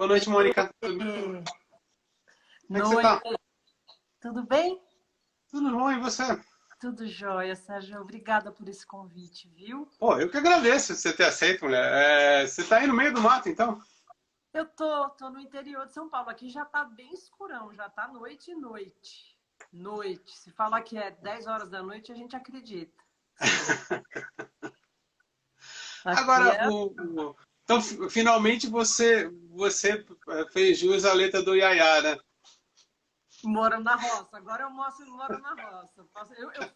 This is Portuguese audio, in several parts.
noite, Mônica. Como é que você tá? Noite, tudo bem? Tudo bom, e você? Tudo jóia, Sérgio. Obrigada por esse convite, viu? Pô, eu que agradeço você ter aceito, mulher. Você tá aí no meio do mato, então? Eu tô no interior de São Paulo. Aqui já tá bem escurão, já tá noite e noite. Noite. Se falar que é 10 horas da noite, a gente acredita. Aqui Agora, é. então, finalmente você fez jus à letra do Iaiá, né? Moro na roça. Agora moro na roça.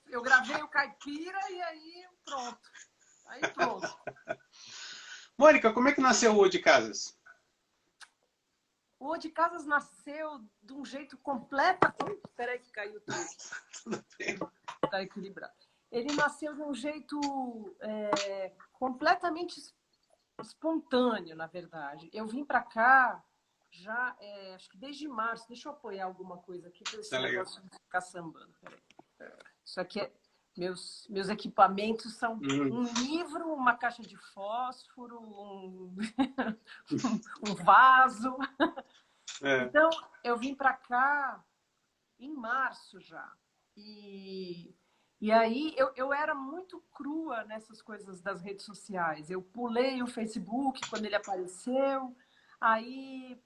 Eu gravei o Caipira e aí pronto. Aí pronto. Mônica, como é que nasceu o O de Casas? O O de Casas nasceu de um jeito completo. Peraí que caiu tudo. Tudo bem. Tá equilibrado. Ele nasceu de um jeito completamente espontâneo, na verdade. Eu vim para cá já, acho que desde março. Deixa eu apoiar alguma coisa aqui para esse Tá legal. negócio não ficar sambando. Peraí. Isso aqui é. Meus equipamentos são Hum, um livro, uma caixa de fósforo, um vaso. é. Então, eu vim para cá em março já. E aí eu era muito crua nessas coisas das redes sociais. Eu pulei o Facebook quando ele apareceu. Aí,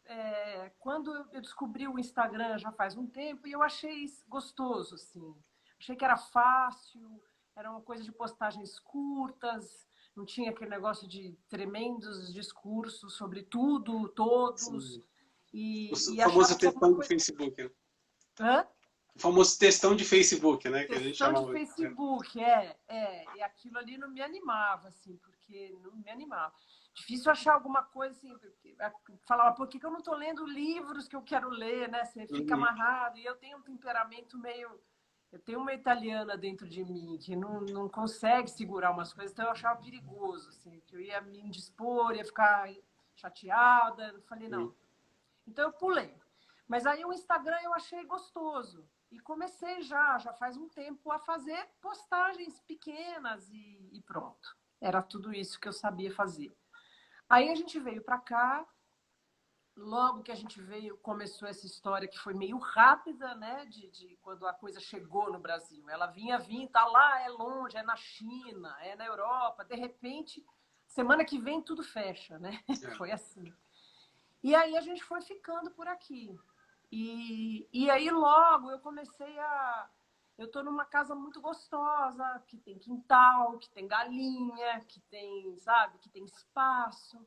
quando eu descobri o Instagram já faz um tempo, e eu achei gostoso, assim. Achei que era fácil, era uma coisa de postagens curtas, não tinha aquele negócio de tremendos discursos sobre tudo, todos. Sim. O E achava famoso que era uma textão de coisa. Facebook, né? Hã? O famoso textão de Facebook, né? Que a gente Questão de chamava. Facebook, e aquilo ali não me animava, assim, porque não me animava. Difícil achar alguma coisa assim, porque, falava, por que eu não estou lendo livros que eu quero ler, né? Você fica Uhum. amarrado, e eu tenho um temperamento meio. Eu tenho uma italiana dentro de mim que não consegue segurar umas coisas, então eu achava perigoso, assim, que eu ia me indispor, ia ficar chateada. Eu falei, não. Uhum. Então eu pulei. Mas aí o Instagram eu achei gostoso. E comecei já faz um tempo, a fazer postagens pequenas e pronto. Era tudo isso que eu sabia fazer. Aí a gente veio para cá, logo que a gente veio, começou essa história que foi meio rápida, né? De quando a coisa chegou no Brasil. Ela vinha, tá lá, é longe, é na China, é na Europa. De repente, semana que vem tudo fecha, né? É. Foi assim. E aí a gente foi ficando por aqui. E aí logo eu comecei a. Eu estou numa casa muito gostosa, que tem quintal, que tem galinha, que tem, sabe, que tem espaço.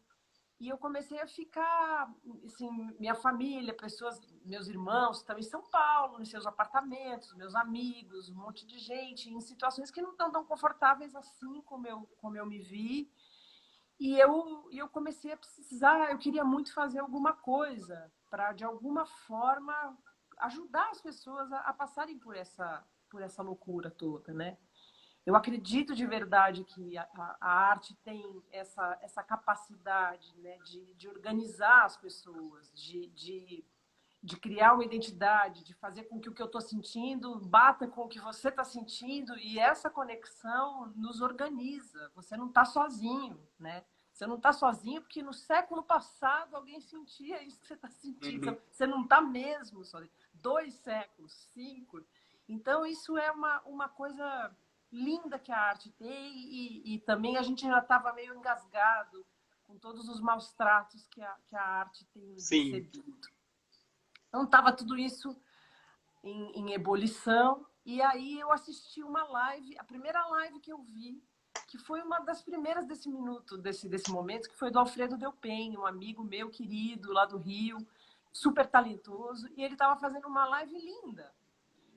E eu comecei a ficar, assim, minha família, pessoas, meus irmãos estão em São Paulo, nos seus apartamentos, meus amigos, um monte de gente, em situações que não estão tão confortáveis assim como eu me vi. E eu comecei a precisar, eu queria muito fazer alguma coisa para, de alguma forma, ajudar as pessoas a passarem por essa loucura toda, né? Eu acredito de verdade que a arte tem essa capacidade, né, de organizar as pessoas, de criar uma identidade, de fazer com que o que eu estou sentindo bata com o que você está sentindo, e essa conexão nos organiza. Você não está sozinho, né? Você não está sozinho porque no século passado alguém sentia isso que você está sentindo. Uhum. Você não está mesmo sozinho. 2 séculos, 5. Então, isso é uma coisa linda que a arte tem, e também a gente já estava meio engasgado com todos os maus tratos que a arte tem Sim. recebido. Então, estava tudo isso em ebulição. E aí eu assisti uma live, a primeira live que eu vi, que foi uma das primeiras desse minuto, desse momento, que foi do Alfredo Delpenho, um amigo meu querido lá do Rio, super talentoso. E ele estava fazendo uma live linda.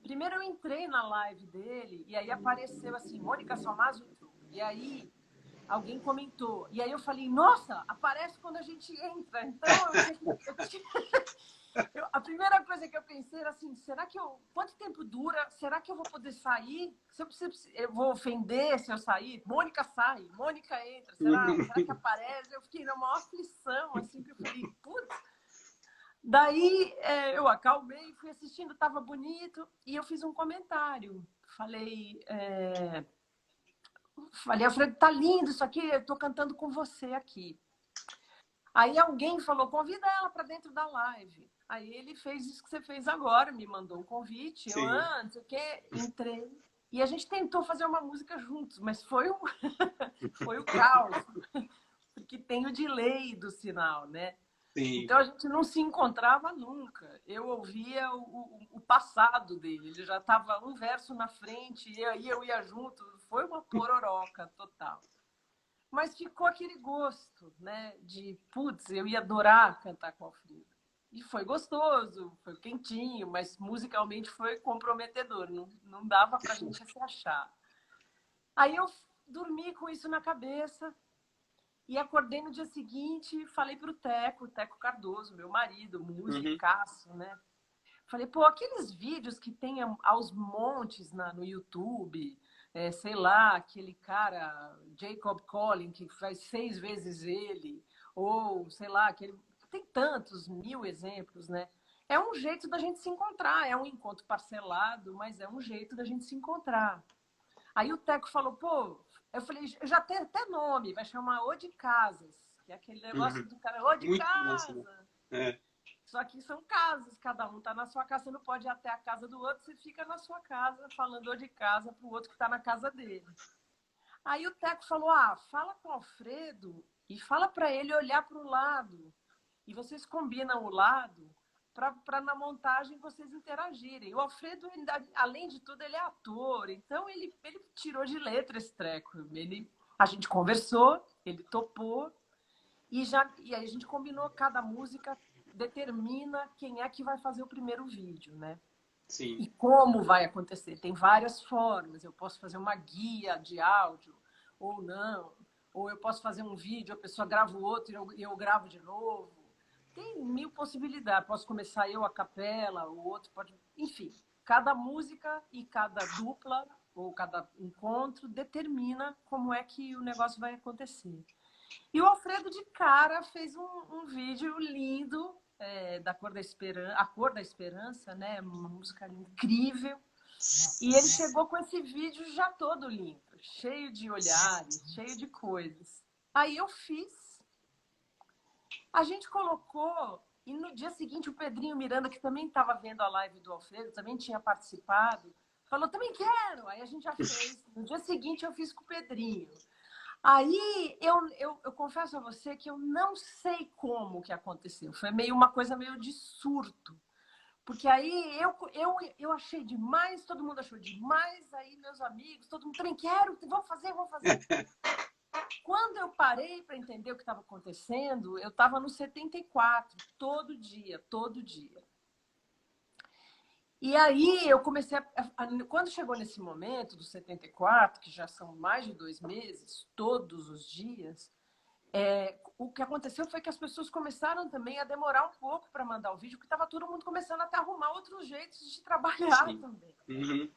Primeiro eu entrei na live dele, e aí apareceu assim, Mônica Salmazo entrou. E aí alguém comentou. E aí eu falei, nossa, aparece quando a gente entra. Então a primeira coisa que eu pensei era assim, será que eu. Quanto tempo dura? Será que eu vou poder sair? Eu vou ofender se eu sair? Mônica sai, Mônica entra. Será que aparece? Eu fiquei numa aflição, assim, que eu falei, putz. Daí eu acalmei, fui assistindo, estava bonito, e eu fiz um comentário. Falei, Alfredo, tá lindo isso aqui, eu tô cantando com você aqui. Aí alguém falou, convida ela para dentro da live. Aí ele fez isso que você fez agora, me mandou um convite. Eu, Sim. não sei o quê, entrei. E a gente tentou fazer uma música juntos, mas foi foi o caos, porque tem o delay do sinal, né? Sim. Então a gente não se encontrava nunca. Eu ouvia o passado dele, ele já estava um verso na frente, e aí eu ia junto. Foi uma pororoca total. Mas ficou aquele gosto, né? De, putz, eu ia adorar cantar com o Alfredo. E foi gostoso, foi quentinho, mas musicalmente foi comprometedor. Não dava pra gente se achar. Aí eu dormi com isso na cabeça e acordei no dia seguinte e falei pro Teco, Teco Cardoso, meu marido, Uhum. musicaço, né? Falei, pô, aqueles vídeos que tem aos montes no YouTube, sei lá, aquele cara, Jacob Collin, que faz 6 vezes ele, ou, sei lá, aquele... Tem tantos, 1000 exemplos, né? É um jeito da gente se encontrar, é um encontro parcelado, mas é um jeito da gente se encontrar. Aí o Teco falou, pô, eu falei, já tem até nome, vai chamar O de Casas, que é aquele negócio Uhum. do cara, O de Muito massa, né? Casa. É. Só que são casas, cada um está na sua casa, você não pode ir até a casa do outro, você fica na sua casa falando de casa para o outro que está na casa dele. Aí o Teco falou, fala com o Alfredo e fala para ele olhar para o lado. E vocês combinam o lado para na montagem vocês interagirem. E o Alfredo, além de tudo, ele é ator, então ele tirou de letra esse treco. A gente conversou, ele topou, e aí a gente combinou cada música determina quem é que vai fazer o primeiro vídeo, né? Sim. E como vai acontecer. Tem várias formas. Eu posso fazer uma guia de áudio ou não. Ou eu posso fazer um vídeo, a pessoa grava o outro e eu gravo de novo. Tem 1000 possibilidades. Posso começar eu a capela, o outro pode... Enfim, cada música e cada dupla ou cada encontro determina como é que o negócio vai acontecer. E o Alfredo de cara fez um vídeo lindo da Cor da Esperança, A Cor da Esperança, né? Uma música incrível. E ele chegou com esse vídeo já todo lindo, cheio de olhares, cheio de coisas. Aí eu fiz. A gente colocou, e no dia seguinte o Pedrinho Miranda, que também estava vendo a live do Alfredo, também tinha participado, falou, também quero. Aí a gente já fez. No dia seguinte eu fiz com o Pedrinho. Aí eu confesso a você que eu não sei como que aconteceu. Foi uma coisa meio de surto. Porque aí eu achei demais, todo mundo achou demais, aí meus amigos, todo mundo também quero, vamos fazer, vamos fazer. Quando eu parei para entender o que estava acontecendo, eu estava no 74, todo dia, todo dia. E aí eu comecei quando chegou nesse momento do 74, que já são mais de 2 meses, todos os dias, o que aconteceu foi que as pessoas começaram também a demorar um pouco para mandar o vídeo, porque estava todo mundo começando a arrumar outros jeitos de trabalhar Sim. também. Uhum.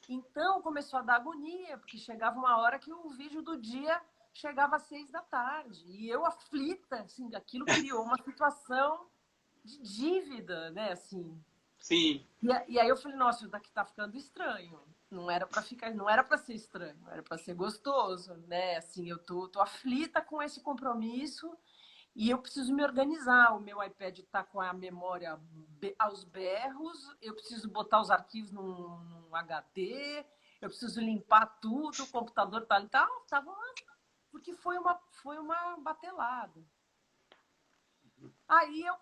Então começou a dar agonia, porque chegava uma hora que o vídeo do dia chegava às 6 da tarde. E eu aflita, assim, aquilo criou uma situação de dívida, né? Assim, Sim. e aí eu falei, nossa, isso daqui tá ficando estranho. Não era para ficar, não era para ser estranho, era para ser gostoso, né? Assim, eu tô aflita com esse compromisso e eu preciso me organizar. O meu iPad tá com a memória aos berros, eu preciso botar os arquivos num HD, eu preciso limpar tudo, o computador tá ali, tava porque foi uma batelada. Aí eu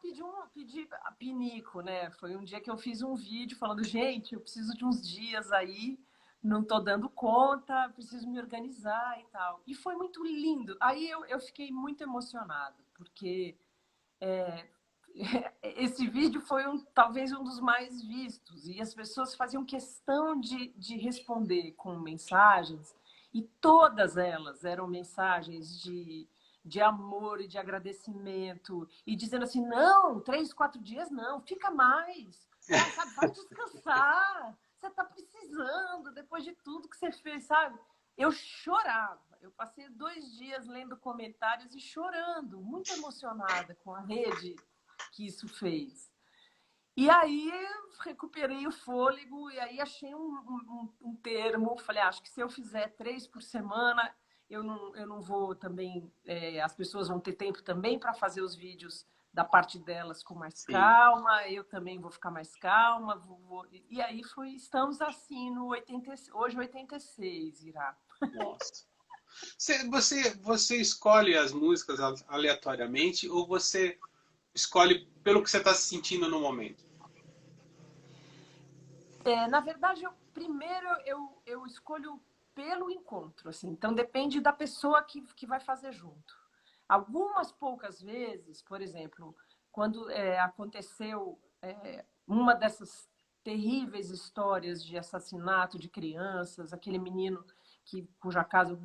pedi a pinico, né? Foi um dia que eu fiz um vídeo falando, gente, eu preciso de uns dias aí, não tô dando conta, preciso me organizar e tal. E foi muito lindo. Aí eu fiquei muito emocionada, porque esse vídeo foi talvez um dos mais vistos, e as pessoas faziam questão de responder com mensagens, e todas elas eram mensagens de amor e de agradecimento, e dizendo assim, não, 3, 4 dias não, fica mais, sabe, vai descansar, você está precisando, depois de tudo que você fez, sabe? Eu chorava, eu passei 2 dias lendo comentários e chorando, muito emocionada com a rede que isso fez. E aí recuperei o fôlego e aí achei um termo, falei, acho que se eu fizer 3 por semana, eu não vou também... as pessoas vão ter tempo também para fazer os vídeos da parte delas com mais Sim. calma, eu também vou ficar mais calma. E aí estamos assim no 80, hoje 86, Irá. Nossa. Você escolhe as músicas aleatoriamente ou você escolhe pelo que você está se sentindo no momento? Na verdade, primeiro eu escolho pelo encontro, assim. Então depende da pessoa que vai fazer junto. Algumas poucas vezes, por exemplo, quando aconteceu uma dessas terríveis histórias de assassinato de crianças, aquele menino cuja casa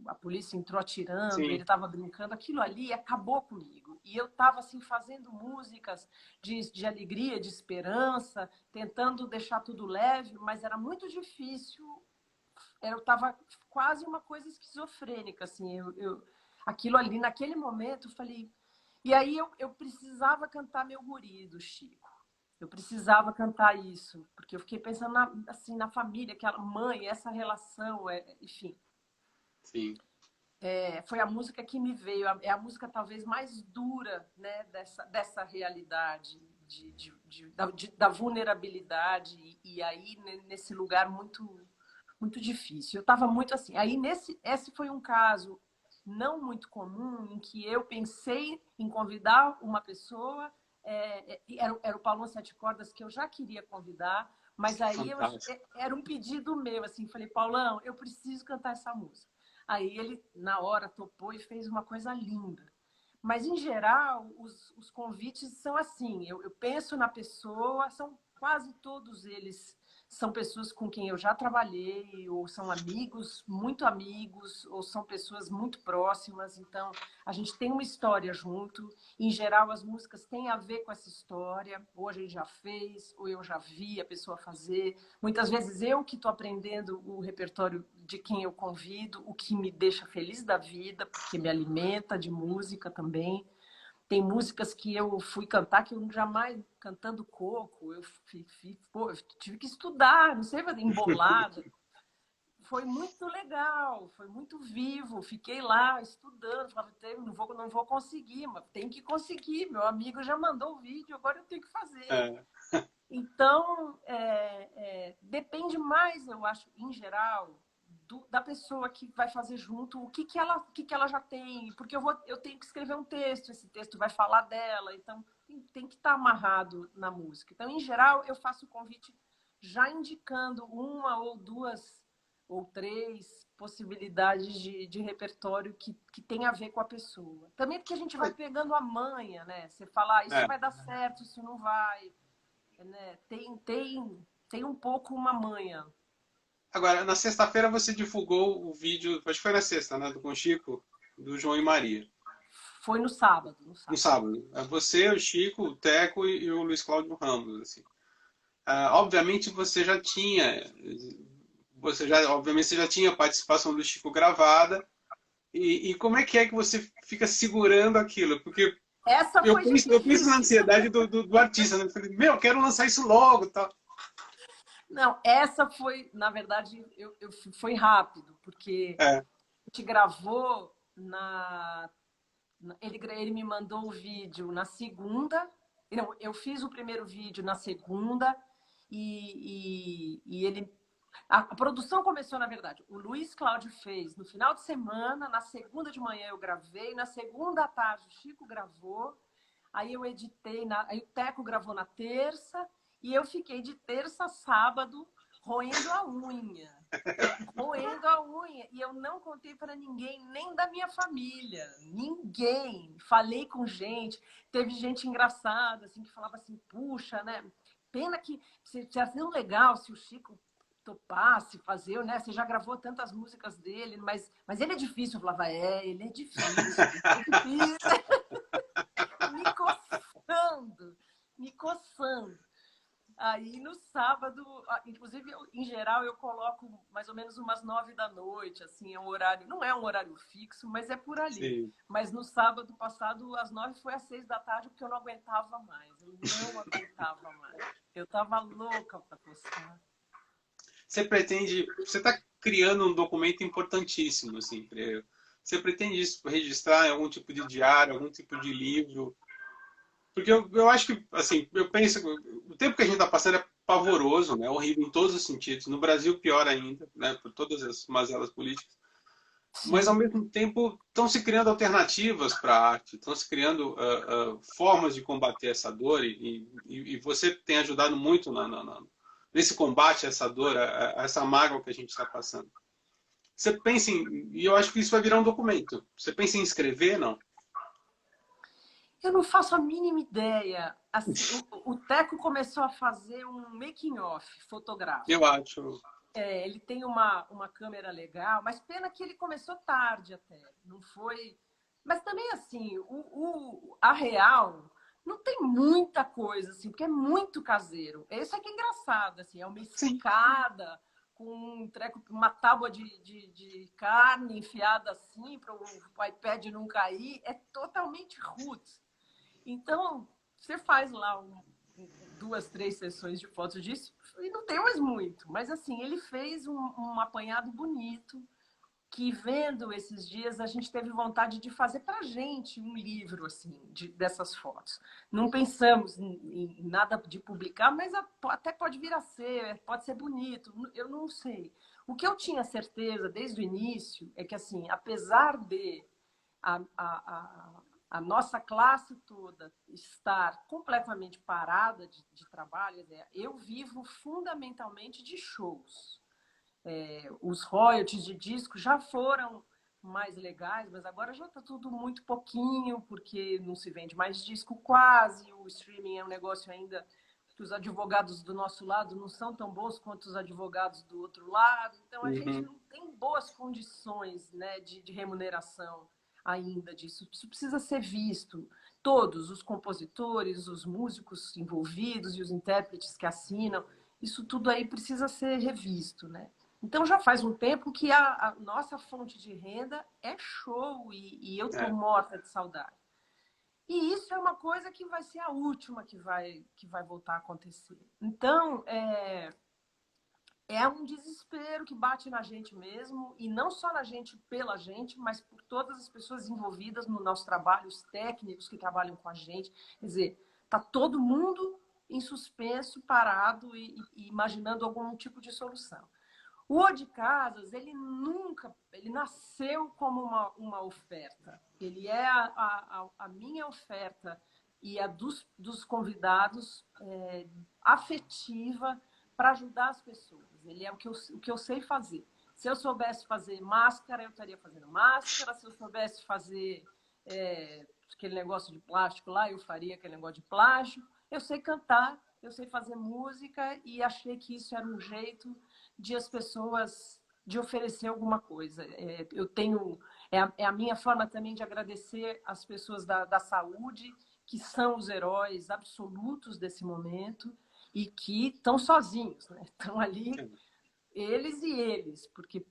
a polícia entrou atirando, ele Sim, estava brincando, aquilo ali acabou comigo. E eu estava assim fazendo músicas de alegria, de esperança, tentando deixar tudo leve, mas era muito difícil. Eu estava quase uma coisa esquizofrênica, assim. Aquilo ali, naquele momento, eu falei... E aí eu precisava cantar Meu Guri, do Chico. Eu precisava cantar isso, porque eu fiquei pensando assim, na família, aquela mãe, essa relação, enfim. sim. Foi a música que me veio, é a música talvez mais dura, né, dessa realidade, da vulnerabilidade, e aí nesse lugar muito difícil. Eu estava muito assim. Aí esse foi um caso não muito comum em que eu pensei em convidar uma pessoa, era o Paulão Sete Cordas que eu já queria convidar, mas aí Fantástico. era um pedido meu, assim, falei, Paulão, eu preciso cantar essa música. Aí ele, na hora, topou e fez uma coisa linda. Mas, em geral, os convites são assim. Eu penso na pessoa, são quase todos eles são pessoas com quem eu já trabalhei, ou são amigos, ou são pessoas muito próximas. Então, a gente tem uma história junto. Em geral, as músicas têm a ver com essa história. Ou a gente já fez, ou eu já vi a pessoa fazer. Muitas vezes eu que estou aprendendo o repertório de quem eu convido, o que me deixa feliz da vida, porque me alimenta de música também. Tem músicas que eu fui cantar que eu jamais, cantando coco, eu tive que estudar, não sei, embolada. Foi muito legal, foi muito vivo. Fiquei lá estudando, falava, não vou conseguir, mas tem que conseguir. Meu amigo já mandou o vídeo, agora eu tenho que fazer. É, Então, depende mais, eu acho, em geral, da pessoa que vai fazer junto, o que ela já tem, porque eu tenho que escrever um texto, esse texto vai falar dela, então tem que estar amarrado na música. Então, em geral, eu faço o convite já indicando uma ou duas ou três possibilidades de repertório que tem a ver com a pessoa. Também porque a gente vai pegando a manha, né? Você fala, isso é. vai dar certo, isso não vai, né? Tem um pouco uma manha. Agora, na sexta-feira você divulgou o vídeo, acho que foi na sexta, né, do com o Chico, do João e Maria. Foi no sábado, no No sábado. sábado. É você, o Chico, o Teco e o Luiz Cláudio Ramos, assim. Obviamente obviamente você já tinha a participação do Chico gravada. E como é que você fica segurando aquilo? Porque Essa foi eu penso na difícil. ansiedade do artista, né? Eu falei, meu, eu quero lançar isso logo, tal. Não, essa foi, na verdade, foi rápido, porque É, a gente gravou ele me mandou o vídeo na segunda. Não, eu fiz o primeiro vídeo na segunda e ele. A produção começou, na verdade. O Luiz Cláudio fez no final de semana, na segunda de manhã eu gravei, na segunda à tarde o Chico gravou, aí eu editei, aí o Teco gravou na terça, e eu fiquei de terça a sábado roendo a unha. Roendo a unha. E eu não contei para ninguém, nem da minha família. Ninguém. Falei com gente. Teve gente engraçada, assim, que falava assim, puxa, né? Pena que seria tão legal se o Chico topasse fazer, né? Você já gravou tantas músicas dele, mas ele é difícil. Eu falava, ele é difícil. É difícil. Me coçando. Me coçando. Aí no sábado, inclusive, em geral, eu coloco mais ou menos umas 9 da noite, assim, é um horário, não é um horário fixo, mas é por ali. sim. Mas no sábado passado, às 9 foi às 6 da tarde, porque eu não aguentava mais. Eu não aguentava mais. Eu tava louca para postar. você está criando um documento importantíssimo, assim, você pretende isso, registrar em algum tipo de diário, algum tipo de livro? Porque eu acho que, assim, eu penso, o tempo que a gente está passando é pavoroso, né? Horrível em todos os sentidos. No Brasil, pior ainda, né? Por todas as mazelas políticas. Mas, ao Sim. mesmo tempo, estão se criando alternativas para a arte, estão se criando formas de combater essa dor, e você tem ajudado muito nesse combate a essa dor, a essa mágoa que a gente está passando. Você pensa em, e eu acho que isso vai virar um documento. Você pensa em escrever, não? Eu não faço a mínima ideia. Assim, o Teco começou a fazer um making-of Eu fotográfico. acho. Ele tem uma câmera legal, mas pena que ele começou tarde até. Não foi. Mas também, assim, a real não tem muita coisa, assim, porque é muito caseiro. Isso é que é engraçado, assim, é uma Sim. escada com um treco, uma tábua de carne enfiada assim para o iPad não cair. É totalmente roots. Então, você faz lá duas, três sessões de fotos disso e não tem mais muito. Mas, assim, ele fez um apanhado bonito que, vendo esses dias, a gente teve vontade de fazer para a gente um livro, assim, dessas fotos. Não pensamos em nada de publicar, mas até pode vir a ser, pode ser bonito, eu não sei. O que eu tinha certeza desde o início é que, assim, apesar de a, a, a nossa classe toda estar completamente parada de trabalho, eu vivo fundamentalmente de shows. Os royalties de disco já foram mais legais, mas agora já está tudo muito pouquinho, porque não se vende mais disco quase, o streaming é um negócio ainda que os advogados do nosso lado não são tão bons quanto os advogados do outro lado, então a gente Uhum. não tem boas condições, né, de remuneração ainda disso. Isso precisa ser visto. Todos, os compositores, os músicos envolvidos e os intérpretes que assinam, isso tudo aí precisa ser revisto, né? Então já faz um tempo que a nossa fonte de renda é show e eu estou É. morta de saudade. E isso é uma coisa que vai ser a última que vai voltar a acontecer. Então, é um desespero que bate na gente mesmo, e não só na gente pela gente, mas por todas as pessoas envolvidas no nosso trabalho, os técnicos que trabalham com a gente. Quer dizer, está todo mundo em suspenso, parado e imaginando algum tipo de solução. O O de Casas, ele nasceu como uma oferta. Ele é a minha oferta e a dos convidados afetiva para ajudar as pessoas. Ele é o que eu sei fazer. Se eu soubesse fazer máscara, eu estaria fazendo máscara. Se eu soubesse fazer aquele negócio de plástico lá, eu faria aquele negócio de plástico. Eu sei cantar, eu sei fazer música e achei que isso era um jeito de as pessoas de oferecer alguma coisa. Eu tenho a minha forma também de agradecer as pessoas da saúde, que são os heróis absolutos desse momento e que estão sozinhos, né? Estão ali eles e eles, porque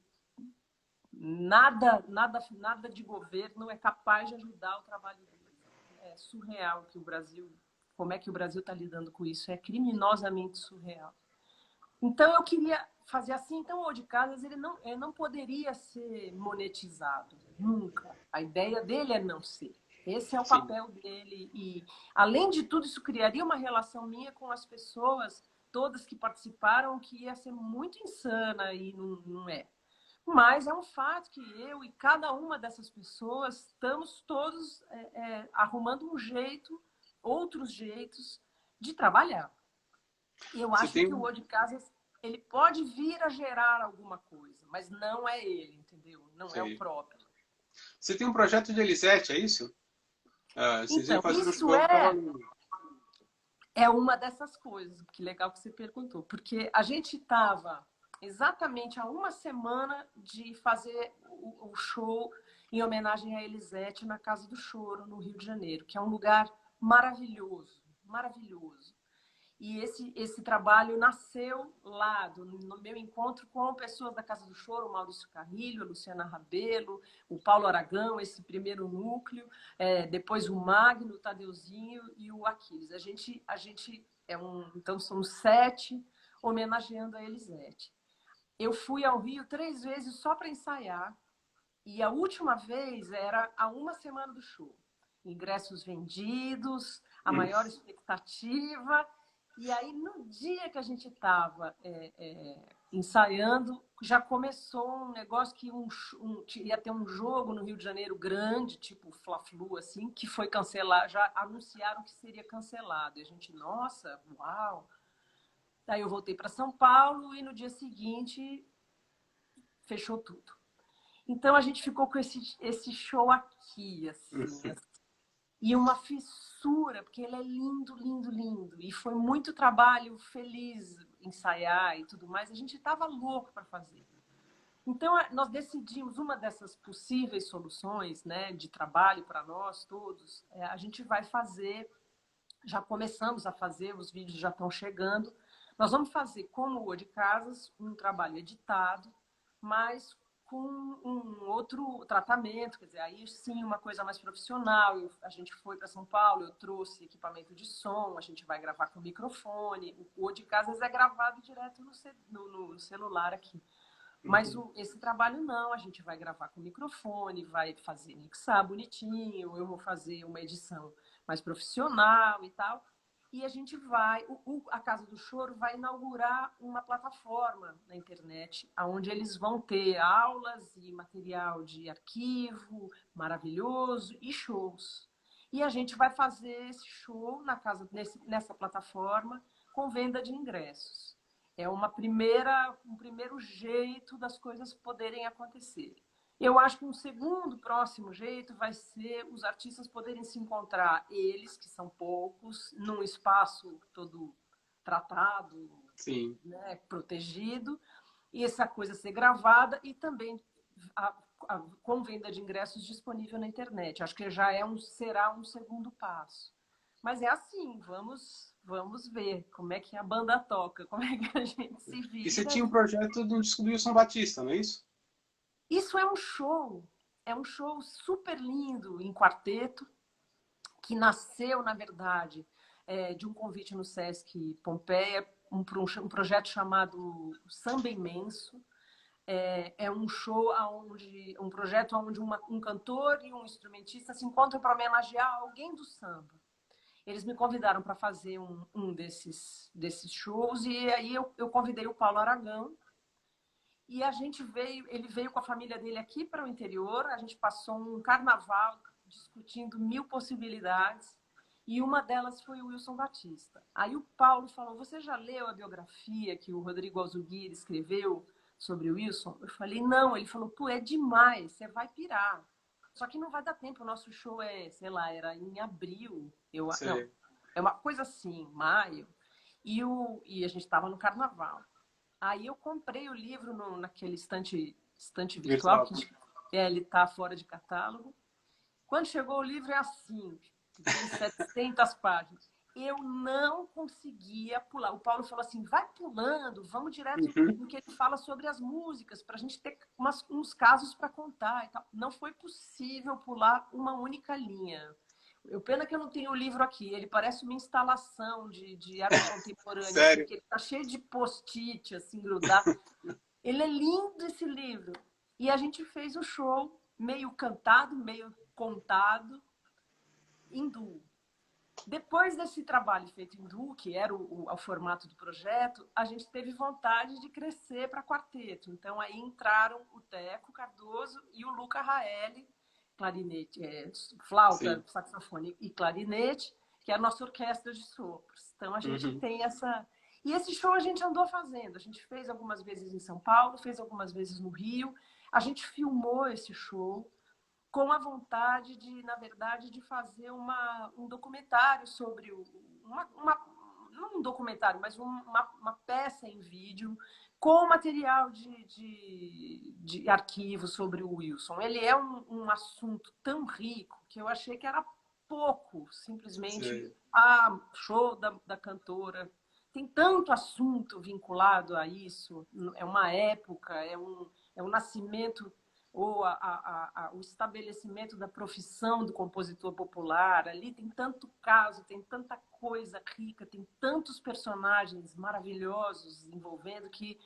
nada de governo é capaz de ajudar o trabalho deles. É surreal que o Brasil, como é que o Brasil está lidando com isso? É criminosamente surreal. Então, eu queria fazer assim. Então, o de Casas ele não poderia ser monetizado, nunca. A ideia dele é não ser. Esse é o Sim. papel dele. E, além de tudo, isso criaria uma relação minha com as pessoas, todas que participaram, que ia ser muito insana e não é. Mas é um fato que eu e cada uma dessas pessoas estamos todos arrumando um jeito, outros jeitos de trabalhar. Eu Você acho tem, que o O de Casas ele pode vir a gerar alguma coisa, mas não é ele, entendeu? Não é o sei. próprio. Você tem um projeto de Elisete, é isso? Vocês iam Então, fazer um isso show, eu tava lendo. é uma dessas coisas. Que legal que você perguntou, porque a gente estava exatamente há uma semana de fazer o show em homenagem a Elisete na Casa do Choro, no Rio de Janeiro, que é um lugar maravilhoso, maravilhoso. E esse trabalho nasceu lá, no meu encontro com pessoas da Casa do Choro, o Maurício Carrilho, a Luciana Rabelo, o Paulo Aragão, esse primeiro núcleo, depois o Magno, o Tadeuzinho e o Aquiles. A gente então somos 7 homenageando a Elisete. Eu fui ao Rio 3 vezes só para ensaiar. E a última vez era a uma semana do show. Ingressos vendidos, a maior expectativa. E aí, no dia que a gente estava ensaiando, já começou um negócio que ia ter um jogo no Rio de Janeiro grande, tipo Fla-Flu, assim, que foi cancelado. Já anunciaram que seria cancelado. E a gente, nossa, uau! Daí eu voltei para São Paulo e no dia seguinte fechou tudo. Então a gente ficou com esse show aqui, assim, e uma fissura, porque ele é lindo, lindo, lindo. E foi muito trabalho feliz ensaiar e tudo mais. A gente estava louco para fazer. Então nós decidimos uma dessas possíveis soluções, né, de trabalho para nós todos. A gente vai fazer, já começamos a fazer, os vídeos já estão chegando. Nós vamos fazer, como o de Casas, um trabalho editado, mas com um outro tratamento, quer dizer, aí sim uma coisa mais profissional. A gente foi para São Paulo, eu trouxe equipamento de som, a gente vai gravar com microfone. O de Casas é gravado direto no celular aqui. Mas esse trabalho não, a gente vai gravar com microfone, vai fazer mixar bonitinho, eu vou fazer uma edição mais profissional e tal. E a gente vai, a Casa do Choro vai inaugurar uma plataforma na internet, onde eles vão ter aulas e material de arquivo maravilhoso e shows. E a gente vai fazer esse show nessa plataforma com venda de ingressos. É um primeiro jeito das coisas poderem acontecer. Eu acho que um segundo próximo jeito vai ser os artistas poderem se encontrar, eles, que são poucos, num espaço todo tratado, né, protegido, e essa coisa ser gravada e também com venda de ingressos disponível na internet. Acho que será um segundo passo. Mas é assim, vamos ver como é que a banda toca, como é que a gente se vira. E você tinha um projeto do disco do Wilson Batista, não é isso? Isso é um show super lindo em quarteto, que nasceu, na verdade, de um convite no Sesc Pompeia, um projeto chamado Samba Imenso. É um show um projeto onde um cantor e um instrumentista se encontram para homenagear alguém do samba. Eles me convidaram para fazer um desses shows e aí eu convidei o Paulo Aragão e ele veio com a família dele aqui para o interior, a gente passou um carnaval discutindo 1000 possibilidades e uma delas foi o Wilson Batista. Aí o Paulo falou, você já leu a biografia que o Rodrigo Alzuguir escreveu sobre o Wilson? Eu falei, não. Ele falou, pô, é demais, você vai pirar. Só que não vai dar tempo, o nosso show sei lá, era em abril, não, é uma coisa assim, maio, e a gente estava no carnaval. Aí eu comprei o livro naquele estante virtual, que ele está fora de catálogo. Quando chegou o livro é assim, tem 700 páginas. Eu não conseguia pular. O Paulo falou assim, vai pulando, vamos direto no que ele fala sobre as músicas, para a gente ter uns casos para contar e tal. Não foi possível pular uma única linha. Pena que eu não tenho o livro aqui. Ele parece uma instalação de arte contemporânea. Sério? Porque ele está cheio de post-it, assim, grudado. Ele é lindo, esse livro. E a gente fez o show meio cantado, meio contado, em duo. Depois desse trabalho feito em duo, que era o formato do projeto, a gente teve vontade de crescer para quarteto. Então, aí entraram o Teco Cardoso e o Luca Raeli, clarinete, flauta, saxofone e clarinete, que é a nossa orquestra de sopros. Então, a gente tem essa... E esse show a gente andou fazendo. A gente fez algumas vezes em São Paulo, fez algumas vezes no Rio. A gente filmou esse show com a vontade de, na verdade, de fazer um documentário sobre não um documentário, mas uma peça em vídeo com material de arquivo sobre o Wilson. Ele é um assunto tão rico que eu achei que era pouco, simplesmente show da cantora. Tem tanto assunto vinculado a isso, é uma época, é um nascimento ou o estabelecimento da profissão do compositor popular. Ali tem tanto caso, tem tanta coisa rica, tem tantos personagens maravilhosos envolvendo que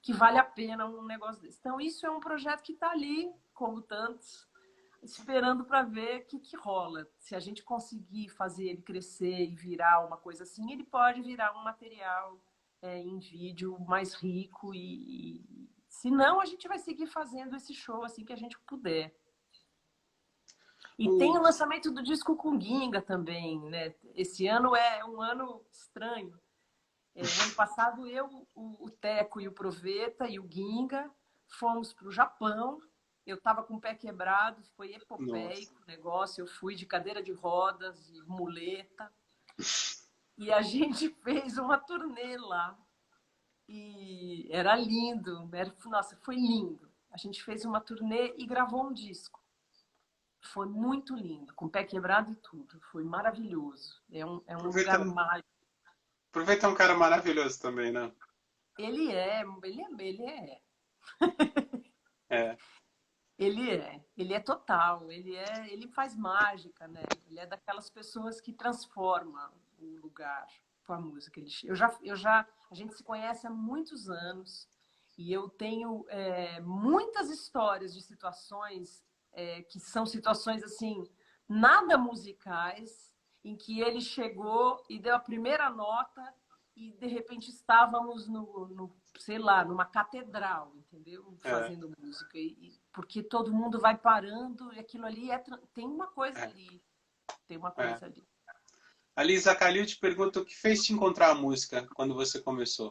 que vale a pena um negócio desse. Então, isso é um projeto que está ali, como tantos, esperando para ver o que rola. Se a gente conseguir fazer ele crescer e virar uma coisa assim, ele pode virar um material em vídeo mais rico se não, a gente vai seguir fazendo esse show assim que a gente puder. E tem o lançamento do disco com Ginga também, né? Esse ano é um ano estranho. O ano passado o Teco e o Proveta e o Ginga fomos para o Japão. Eu estava com o pé quebrado, foi epopeico o negócio. Eu fui de cadeira de rodas e muleta. E a gente fez uma turnê lá. E era lindo. Nossa, foi lindo. A gente fez uma turnê e gravou um disco. Foi muito lindo, com o pé quebrado e tudo. Foi maravilhoso. É um lugar mágico. Aproveita, é um cara maravilhoso também, né? Ele é. É. Ele é total, ele faz mágica, né? Ele é daquelas pessoas que transformam o lugar com a música. A gente se conhece há muitos anos e eu tenho muitas histórias de situações que são situações assim, nada musicais, em que ele chegou e deu a primeira nota e de repente estávamos sei lá, numa catedral, entendeu? Fazendo música. Porque todo mundo vai parando e aquilo ali tem uma coisa ali. Tem uma coisa ali. A Lisa Calil te pergunta o que fez te encontrar a música quando você começou.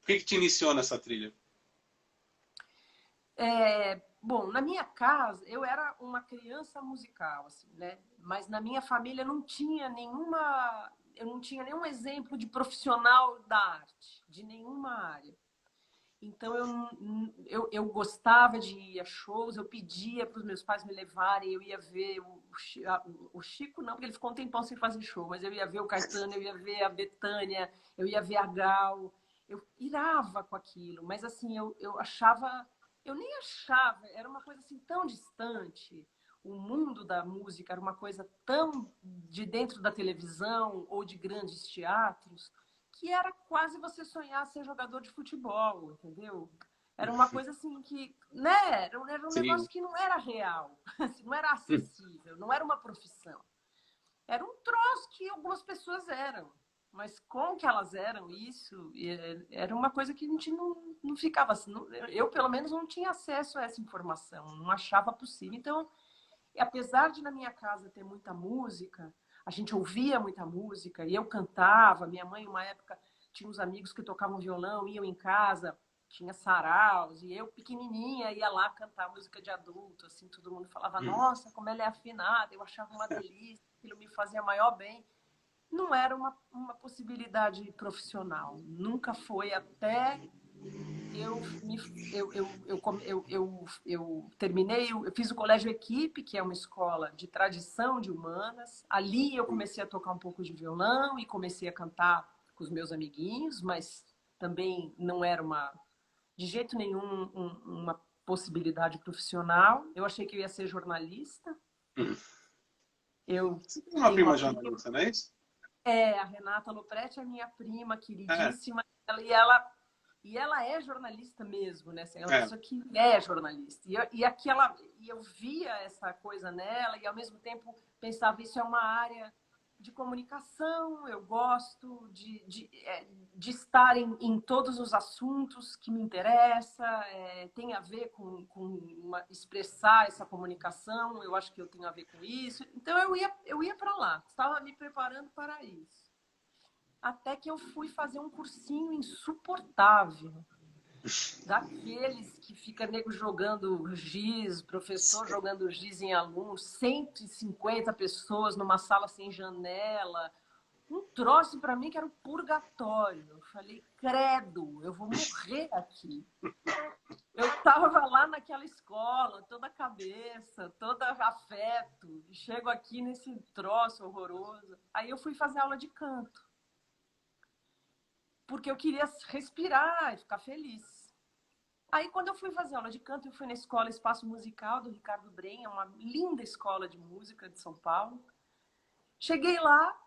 O que te iniciou nessa trilha? Bom, na minha casa, eu era uma criança musical, assim, né? Mas na minha família eu não tinha nenhum exemplo de profissional da arte, de nenhuma área. Então, eu gostava de ir a shows, eu pedia para os meus pais me levarem, eu ia ver o Chico, não, porque ele ficou um tempão sem fazer show, mas eu ia ver o Caetano, eu ia ver a Bethânia, eu ia ver a Gal, eu irava com aquilo, mas assim, eu achava, eu nem achava, era uma coisa assim tão distante, o mundo da música era uma coisa tão de dentro da televisão ou de grandes teatros, que era quase você sonhar ser jogador de futebol, entendeu? Era uma coisa assim que, né? Era um negócio que não era real, não era acessível, não era uma profissão. Era um troço que algumas pessoas eram, mas como que elas eram isso, era uma coisa que a gente não ficava assim. Eu, pelo menos, não tinha acesso a essa informação, não achava possível. Então, apesar de na minha casa ter muita música, a gente ouvia muita música e eu cantava. Minha mãe, uma época, tinha uns amigos que tocavam violão, iam em casa, tinha saraus, e eu, pequenininha, ia lá cantar música de adulto, assim, todo mundo falava, nossa, como ela é afinada, eu achava uma delícia, aquilo me fazia maior bem. Não era uma possibilidade profissional, nunca foi até eu terminei, eu fiz o Colégio Equipe, que é uma escola de tradição de humanas. Ali eu comecei a tocar um pouco de violão e comecei a cantar com os meus amiguinhos, mas também não era de jeito nenhum uma possibilidade profissional. Eu achei que eu ia ser jornalista. Eu uma prima jornalista, não é isso? A Renata Lopretti é minha prima queridíssima. E ela é jornalista mesmo, né? É uma pessoa que é jornalista. E eu via essa coisa nela e, ao mesmo tempo, pensava, isso é uma área de comunicação, eu gosto de estar em todos os assuntos que me interessam, tem a ver com expressar essa comunicação, eu acho que eu tenho a ver com isso. Então, eu ia para lá, estava me preparando para isso. Até que eu fui fazer um cursinho insuportável. Daqueles que fica nego jogando giz, professor jogando giz em aluno, 150 pessoas numa sala sem janela. Um troço para mim que era um purgatório. Eu falei, credo, eu vou morrer aqui. Eu estava lá naquela escola, toda cabeça, toda afeto, e chego aqui nesse troço horroroso. Aí eu fui fazer aula de canto. Porque eu queria respirar e ficar feliz. Aí, quando eu fui fazer aula de canto, eu fui na escola Espaço Musical do Ricardo Brenha, uma linda escola de música de São Paulo. Cheguei lá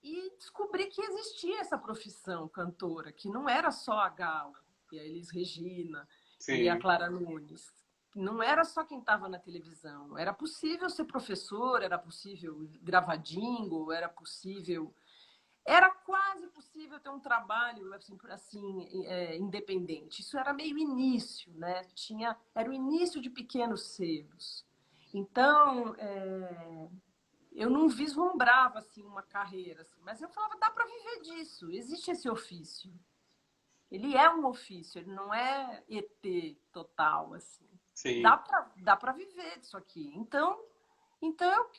e descobri que existia essa profissão cantora, que não era só a Gal, e a Elis Regina, e a Sim. Clara Nunes. Não era só quem estava na televisão. Era possível ser professor, era possível gravar jingle, era possível... Era quase possível ter um trabalho independente. Isso era meio início, né? Era o início de pequenos selos. Então, eu não vislumbrava assim, uma carreira, assim, mas eu falava, dá para viver disso, existe esse ofício. Ele é um ofício, ele não é ET total, assim. Sim. Dá para viver disso aqui. Então eu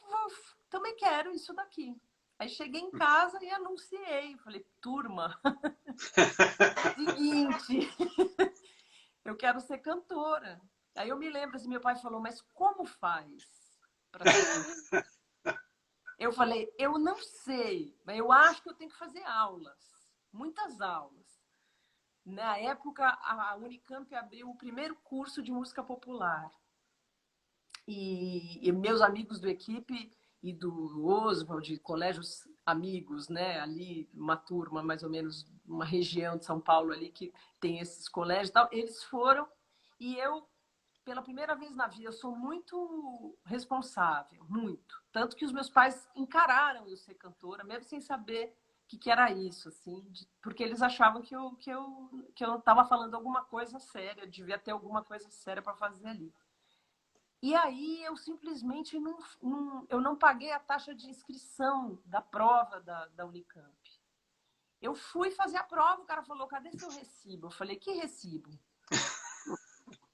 também quero isso daqui. Aí cheguei em casa e anunciei. Falei, turma, seguinte, eu quero ser cantora. Aí eu me lembro, assim, meu pai falou, mas como faz para ser cantora? Eu falei, eu não sei, mas eu acho que eu tenho que fazer aulas, muitas aulas. Na época, a Unicamp abriu o primeiro curso de música popular. E meus amigos do equipe e do Oswald, de colégios amigos, né? Ali, uma turma, mais ou menos, uma região de São Paulo ali que tem esses colégios e tal, eles foram e eu, pela primeira vez na vida, eu sou muito responsável, muito. Tanto que os meus pais encararam eu ser cantora, mesmo sem saber o que era isso, assim, porque eles achavam que eu estava falando alguma coisa séria, devia ter alguma coisa séria para fazer ali. E aí eu simplesmente eu não paguei a taxa de inscrição da prova da Unicamp. Eu fui fazer a prova, o cara falou, cadê seu recibo? Eu falei, que recibo?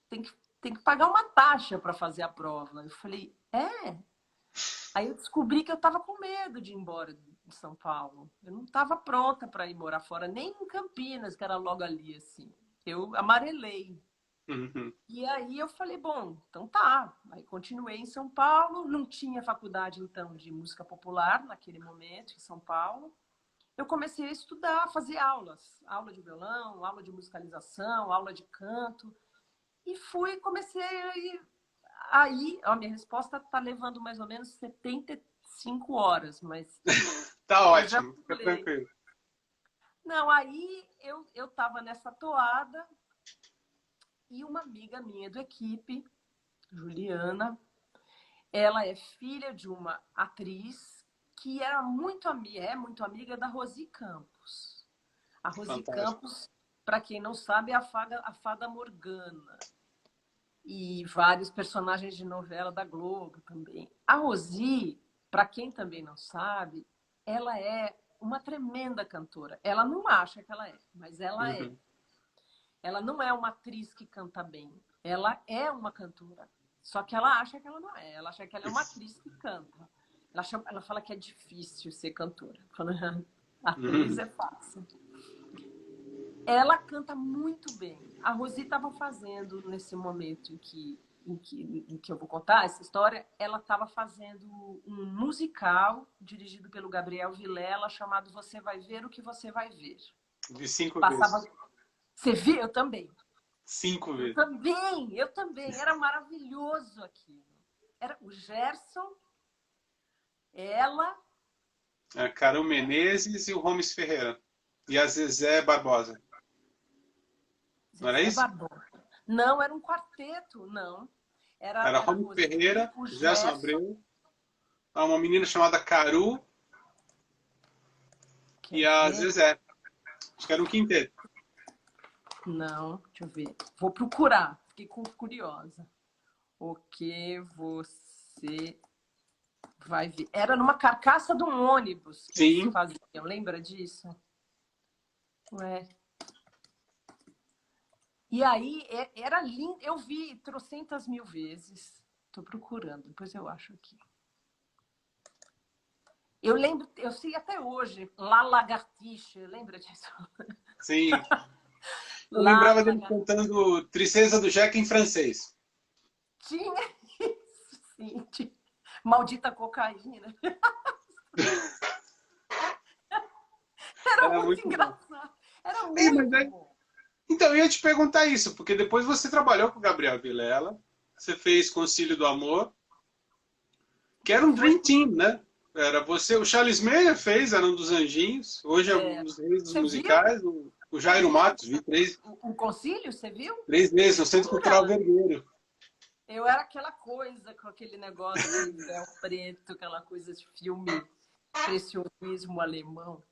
Tem que pagar uma taxa para fazer a prova. Eu falei, é? Aí eu descobri que eu estava com medo de ir embora de São Paulo. Eu não estava pronta para ir morar fora, nem em Campinas, que era logo ali, assim. Eu amarelei. Uhum. E aí eu falei, bom, então tá. Aí continuei em São Paulo, não tinha faculdade, então, de música popular naquele momento, em São Paulo. Eu comecei a estudar, a fazer aulas. Aula de violão, aula de musicalização, aula de canto. E comecei aí, a minha resposta está levando mais ou menos 75 horas, mas Tá eu já ótimo, fica falei. tranquilo. Não, aí eu estava nessa toada e uma amiga minha do equipe, Juliana, ela é filha de uma atriz que era muito amiga da Rosi Campos. A Rosi Fantástico. Campos, para quem não sabe, é a Fada Morgana. E vários personagens de novela da Globo também. A Rosi, para quem também não sabe, ela é uma tremenda cantora. Ela não acha que ela é, mas ela é. Uhum. Ela não é uma atriz que canta bem. Ela é uma cantora. Só que ela acha que ela não é. Ela acha que ela é uma atriz que canta. Ela fala que é difícil ser cantora. Fala, atriz é fácil. Ela canta muito bem. A Rosi estava fazendo, nesse momento em que eu vou contar essa história, ela estava fazendo um musical dirigido pelo Gabriel Vilela, chamado Você Vai Ver o que Você Vai Ver. Vi 5 Passava... vezes. Você viu? Eu também. 5 vezes. Eu também. Era maravilhoso aquilo. Era o Gerson, ela... A Carol Menezes e o Gomes Ferreira. E a Zezé Barbosa. Não era isso? Barbosa. Não, era um quarteto, não. Era Gomes Ferreira, Gerson Abreu, uma menina chamada Caru e a Zezé. Acho que era um quinteto. Não, deixa eu ver. Vou procurar. Fiquei curiosa. O que você vai ver? Era numa carcaça de um ônibus que Sim. eles faziam. Lembra disso? Ué. E aí, era lindo. Eu vi trocentas mil vezes. Estou procurando, depois eu acho aqui. Eu lembro, eu sei até hoje, La Lagartiche, lembra disso? Sim. Eu lembrava dele cantando Tristeza do Jack em francês. Tinha isso, sim. Tinha. Maldita cocaína. Era muito engraçado. Era muito bom. Então, eu ia te perguntar isso, porque depois você trabalhou com o Gabriel Vilela, você fez Concílio do Amor, que era um Dream Team, né? Era você, o Charles Meyer fez, era um dos anjinhos, hoje é um dos reis dos musicais, O Jairo Matos, vi O Concílio, você viu? 3 vezes no Centro Cultural Vergueiro. Eu era aquela coisa com aquele negócio de véu preto, aquela coisa de filme expressionismo alemão.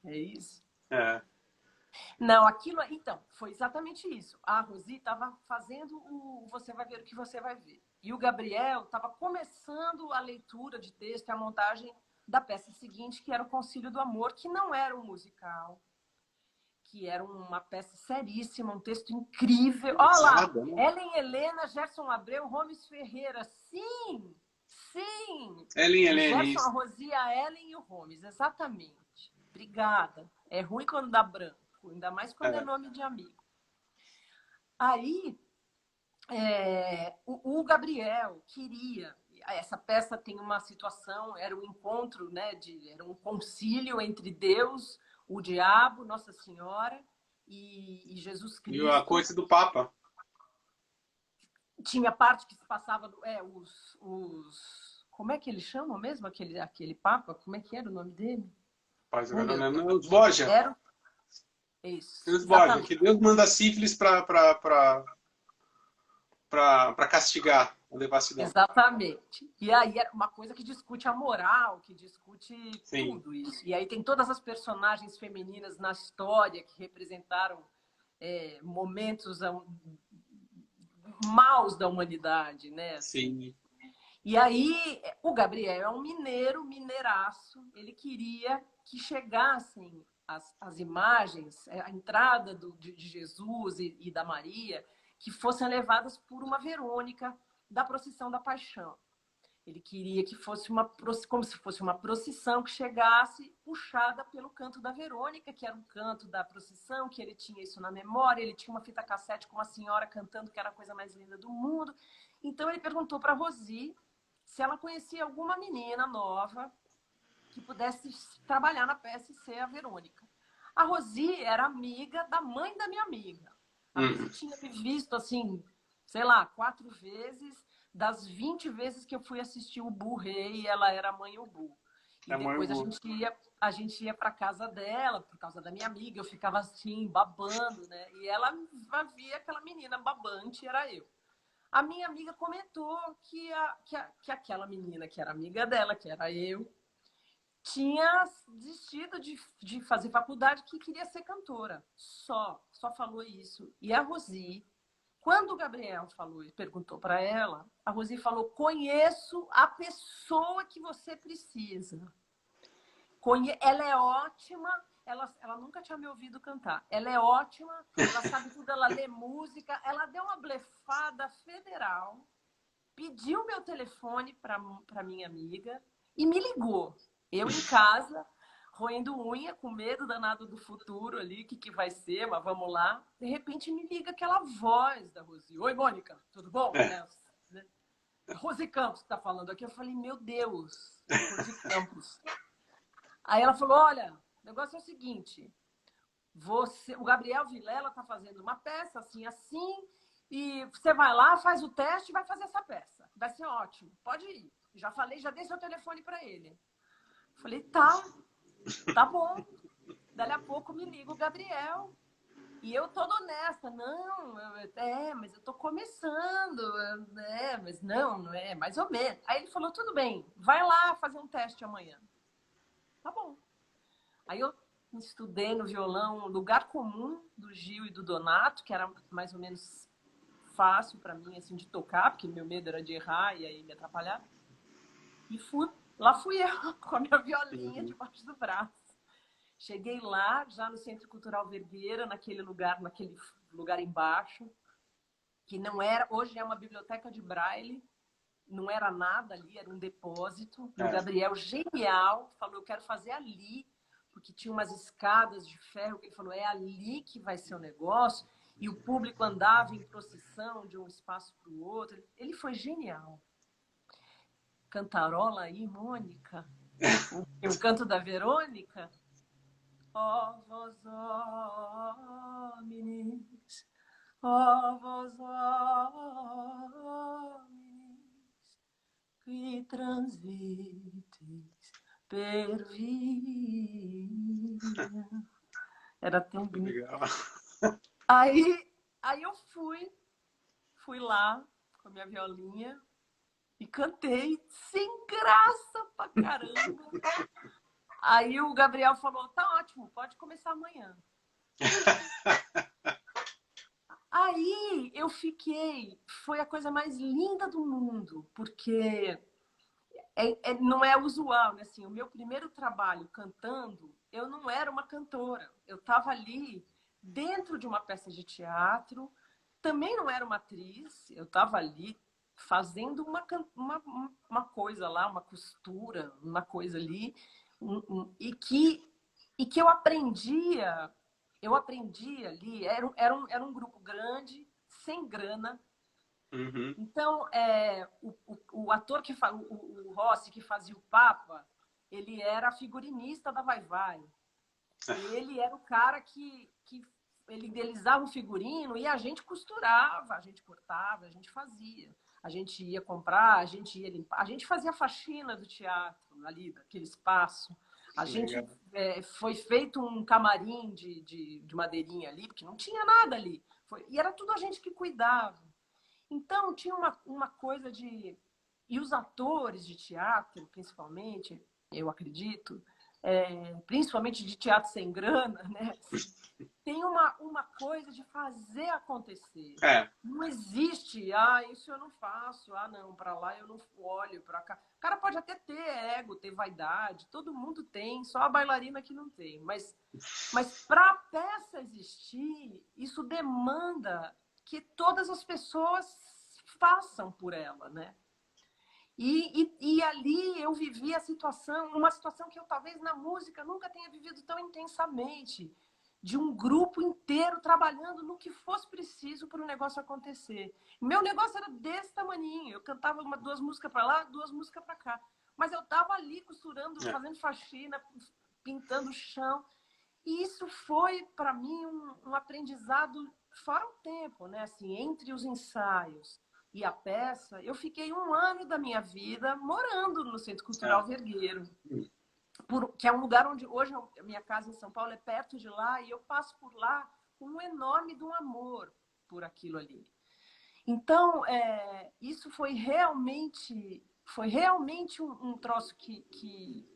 É isso? É. Não, aquilo. Então, foi exatamente isso. A Rosi estava fazendo o Você Vai Ver o que Você Vai Ver. E o Gabriel estava começando a leitura de texto e a montagem da peça seguinte, que era o Concílio do Amor, que não era um musical, que era uma peça seríssima, um texto incrível. Olha lá, Né? Ellen Helena, Gerson Abreu, Gomes Ferreira. Sim, sim. Ellen O Helena, Gerson, a isso. Rosi, a Ellen e o Gomes, exatamente. Obrigada. É ruim quando dá branco, ainda mais quando é nome de amigo. Aí, o Gabriel queria... Essa peça tem uma situação, era um encontro, né, era um concílio entre Deus, o diabo, Nossa Senhora e Jesus Cristo. E a coisa do Papa. Tinha parte que se passava... como é que eles chamam mesmo aquele Papa? Como é que era o nome dele? Os Borgia. Era... Isso. Os Borgia, que Deus manda sífilis para castigar a devassidão. Exatamente. E aí é uma coisa que discute a moral, que discute tudo isso. E aí tem todas as personagens femininas na história que representaram momentos maus da humanidade, né? Sim. E aí o Gabriel é um mineiraço, ele queria que chegassem as imagens, a entrada de Jesus e da Maria, que fossem levadas por uma Verônica da Procissão da Paixão. Ele queria que fosse como se fosse uma procissão que chegasse puxada pelo canto da Verônica, que era um canto da procissão, que ele tinha isso na memória, ele tinha uma fita cassete com uma senhora cantando que era a coisa mais linda do mundo. Então ele perguntou para a Rosi se ela conhecia alguma menina nova que pudesse trabalhar na peça e ser a Verônica. A Rosi era amiga da mãe da minha amiga. A Rosi tinha me visto, assim, sei lá, 4 vezes, das 20 vezes que eu fui assistir o Bu Rei, e ela era a mãe Ubu. E depois a gente ia para casa dela, por causa da minha amiga, eu ficava assim, babando, né? E ela via aquela menina babante, era eu. A minha amiga comentou que aquela menina que era amiga dela, que era eu, tinha desistido de fazer faculdade, que queria ser cantora. Só falou isso. E a Rosi, quando o Gabriel perguntou para ela, a Rosi falou: conheço a pessoa que você precisa. Ela é ótima, ela nunca tinha me ouvido cantar. Ela é ótima, ela sabe tudo, ela lê música. Ela deu uma blefada federal, pediu meu telefone para minha amiga e me ligou. Eu em casa, roendo unha, com medo danado do futuro ali, o que vai ser, mas vamos lá. De repente me liga aquela voz da Rosi. Oi, Mônica, tudo bom? Rosi Campos está falando aqui. Eu falei, meu Deus, Rosi Campos. Aí ela falou, olha, o negócio é o seguinte, o Gabriel Vilela está fazendo uma peça assim, assim, e você vai lá, faz o teste e vai fazer essa peça. Vai ser ótimo, pode ir. Já falei, já dei seu telefone para ele. Falei, tá bom. Dali a pouco me liga o Gabriel. E eu toda honesta, mas eu tô começando, mas não é, mais ou menos. Aí ele falou, tudo bem, vai lá fazer um teste amanhã. Tá bom. Aí eu estudei no violão Lugar Comum, do Gil e do Donato, que era mais ou menos fácil para mim, assim, de tocar, porque meu medo era de errar e aí me atrapalhar. E lá fui eu, com a minha violinha debaixo do braço. Cheguei lá, já no Centro Cultural Vergueira, naquele lugar embaixo, que não era, hoje é uma biblioteca de braille, não era nada ali, era um depósito. E o Gabriel, genial, falou, eu quero fazer ali, porque tinha umas escadas de ferro, que ele falou, é ali que vai ser o negócio. E o público andava em procissão de um espaço para o outro. Ele foi genial. Cantarola aí, Mônica. O canto da Verônica. Ó vós homens, ó vós homens, que transiteis per via. Era tão bonito. Legal. Aí eu fui lá com a minha violinha e cantei sem graça pra caramba. Aí o Gabriel falou, tá ótimo, pode começar amanhã. Aí eu fiquei, foi a coisa mais linda do mundo, porque não é usual, né? Assim, o meu primeiro trabalho cantando, eu não era uma cantora. Eu estava ali dentro de uma peça de teatro, também não era uma atriz, eu estava ali fazendo uma coisa lá, uma costura, uma coisa ali, e que eu aprendia ali, era um grupo grande, sem grana. Uhum. Então, o ator o Rossi, que fazia o Papa, ele era figurinista da Vai Vai. Ele era o cara que ele idealizava o figurino e a gente costurava, a gente cortava, a gente fazia. A gente ia comprar, a gente ia limpar, a gente fazia a faxina do teatro ali, daquele espaço. A gente foi feito um camarim de madeirinha ali, porque não tinha nada ali. E era tudo a gente que cuidava. Então, tinha uma coisa de... E os atores de teatro, principalmente, eu acredito, principalmente de teatro sem grana, né? Tem uma coisa de fazer acontecer. Não existe, isso eu não faço, não, para lá eu não olho, para cá. O cara pode até ter ego, ter vaidade, todo mundo tem, só a bailarina que não tem. Mas para a peça existir, isso demanda que todas as pessoas façam por ela, né? E ali eu vivi uma situação que eu talvez na música nunca tenha vivido tão intensamente, de um grupo inteiro trabalhando no que fosse preciso para o negócio acontecer. Meu negócio era desse tamaninho, eu cantava duas músicas para lá, duas músicas para cá, mas eu estava ali costurando, fazendo faxina, pintando o chão, e isso foi para mim um aprendizado fora o tempo, né? Assim, entre os ensaios e a peça, eu fiquei 1 ano da minha vida morando no Centro Cultural Vergueiro, que é um lugar onde hoje a minha casa em São Paulo é perto de lá, e eu passo por lá com um enorme de um amor por aquilo ali. Então, isso foi realmente um troço que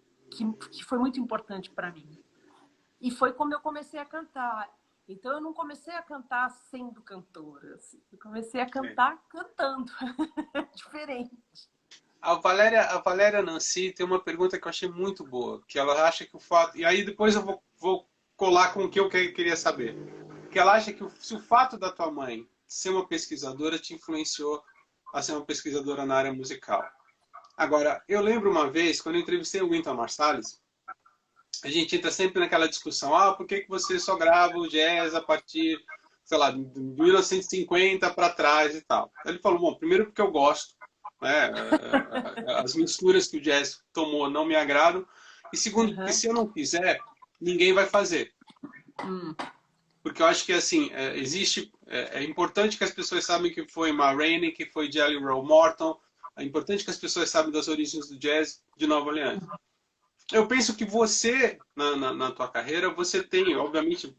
foi muito importante para mim. E foi como eu comecei a cantar. Então, eu não comecei a cantar sendo cantora. Assim. Eu comecei a cantar cantando. Diferente. A Valéria Nancy tem uma pergunta que eu achei muito boa, que ela acha que o fato... E aí depois eu vou colar com o que eu queria saber. Que ela acha que se o fato da tua mãe ser uma pesquisadora te influenciou a ser uma pesquisadora na área musical. Agora, eu lembro uma vez, quando eu entrevistei o Wynton Marsalis, a gente entra sempre naquela discussão, por que você só grava o jazz a partir, sei lá, de 1950 para trás e tal. Ele falou, bom, primeiro porque eu gosto, né? As misturas que o jazz tomou não me agradam, e segundo, porque se eu não fizer, ninguém vai fazer. Porque eu acho que, assim, é importante que as pessoas saibam que foi Ma Rainey, que foi Jelly Roll Morton, é importante que as pessoas saibam das origens do jazz de Nova Orleans. Eu penso que você, na tua carreira, você tem, obviamente,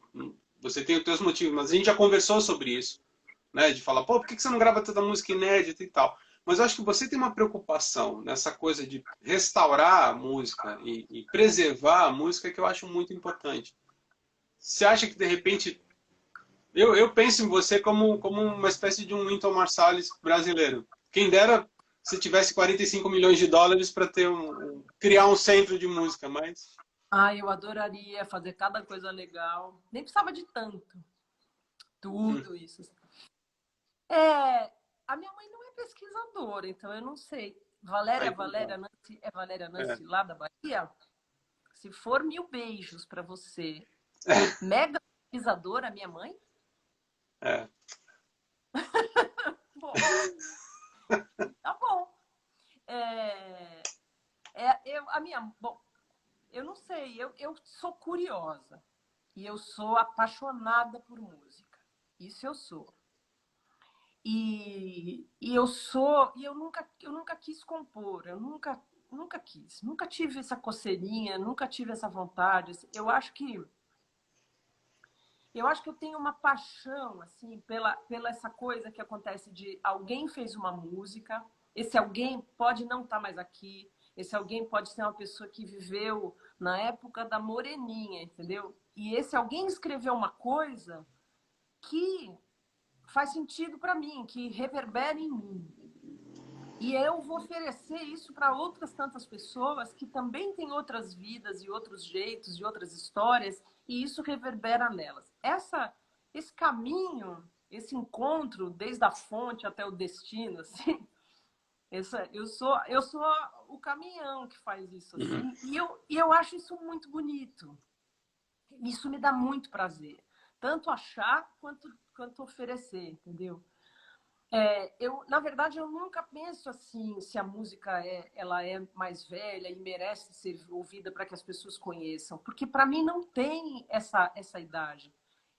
você tem os teus motivos, mas a gente já conversou sobre isso, né? De falar, por que você não grava tanta música inédita e tal? Mas eu acho que você tem uma preocupação nessa coisa de restaurar a música e preservar a música que eu acho muito importante. Você acha que, de repente... Eu penso em você como uma espécie de um Wynton Marsalis brasileiro. Quem dera se tivesse 45 milhões de dólares para criar um centro de música, mas... Eu adoraria fazer cada coisa legal. Nem precisava de tanto. Tudo isso. A minha mãe não é pesquisadora, então eu não sei. Valéria Nancy lá da Bahia? Se for, 1000 beijos para você. Mega pesquisadora, minha mãe? Bom, tá bom. Bom, eu não sei, eu sou curiosa e eu sou apaixonada por música. Isso eu sou. E eu nunca quis compor, eu nunca quis, nunca tive essa coceirinha, nunca tive essa vontade. Eu acho que Eu acho que eu tenho uma paixão, assim, pela essa coisa que acontece de alguém fez uma música, esse alguém pode não estar mais aqui, esse alguém pode ser uma pessoa que viveu na época da Moreninha, entendeu? E esse alguém escreveu uma coisa que faz sentido para mim, que reverbera em mim. E eu vou oferecer isso para outras tantas pessoas que também têm outras vidas e outros jeitos e outras histórias, e isso reverbera nelas. Esse caminho, esse encontro, desde a fonte até o destino, assim, eu sou o caminhão que faz isso, assim, e eu acho isso muito bonito. Isso me dá muito prazer, tanto achar quanto oferecer, entendeu? Na verdade, eu nunca penso assim se a música ela é mais velha e merece ser ouvida para que as pessoas conheçam, porque para mim não tem essa idade.